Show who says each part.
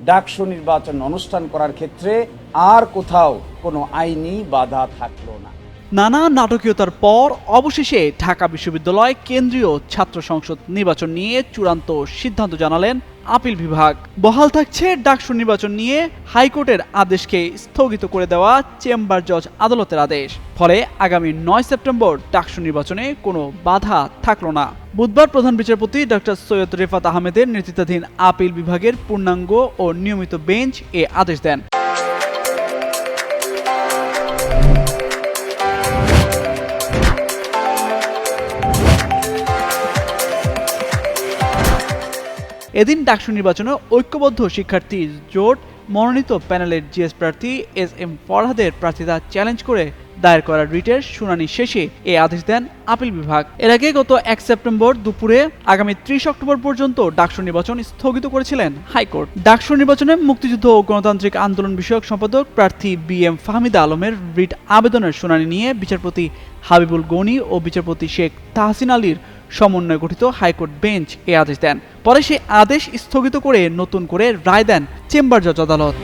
Speaker 1: ডাকসু নির্বাচন অনুষ্ঠান করার ক্ষেত্রে আর কোথাও কোনো আইনি বাধা থাকলো না।
Speaker 2: নানা নাটকীয়তার পর অবশেষে ঢাকা বিশ্ববিদ্যালয় কেন্দ্রীয় ছাত্র সংসদ নির্বাচন নিয়ে চূড়ান্ত সিদ্ধান্ত জানালেন আপিল বিভাগ। বহাল থাকছে ডাকসু নির্বাচন নিয়ে হাইকোর্টের আদেশকে স্থগিত করে দেওয়া চেম্বার জজ আদালতের আদেশ। ফলে আগামী 9 সেপ্টেম্বর ডাকসু নির্বাচনে কোনো বাধা থাকলো না। বুধবার প্রধান বিচারপতি ডক্টর সৈয়দ রেফাত আহমেদের নেতৃত্বাধীন আপিল বিভাগের পূর্ণাঙ্গ ও নিয়মিত বেঞ্চ এ আদেশ দেন। এদিন ডাকসু নির্বাচনে ঐক্যবদ্ধ শিক্ষার্থী জোট মনোনীত প্যানেলের জিএস প্রার্থী SM ফরহাদের প্রার্থিতা চ্যালেঞ্জ করে দায়ের করা রিটের শুনানি শেষে এ আদেশ দেন আপিল বিভাগ। এর আগে গত 1 সেপ্টেম্বর দুপুরে আগামী 30 অক্টোবর পর্যন্ত ডাকসু নির্বাচন স্থগিত করেছিলেন হাইকোর্ট। ডাকসু নির্বাচনে মুক্তিযুদ্ধ ও গণতান্ত্রিক আন্দোলন বিষয়ক সম্পাদক প্রার্থী BM ফাহমিদা আলমের রিট আবেদনের শুনানি নিয়ে বিচারপতি হাবিবুল গনি ও বিচারপতি শেখ তাহসিন আলীর সমন্বয়ে গঠিত হাইকোর্ট বেঞ্চ এ আদেশ দেন। পরে সে আদেশ স্থগিত করে নতুন করে রায় দেন চেম্বার জজ আদালত।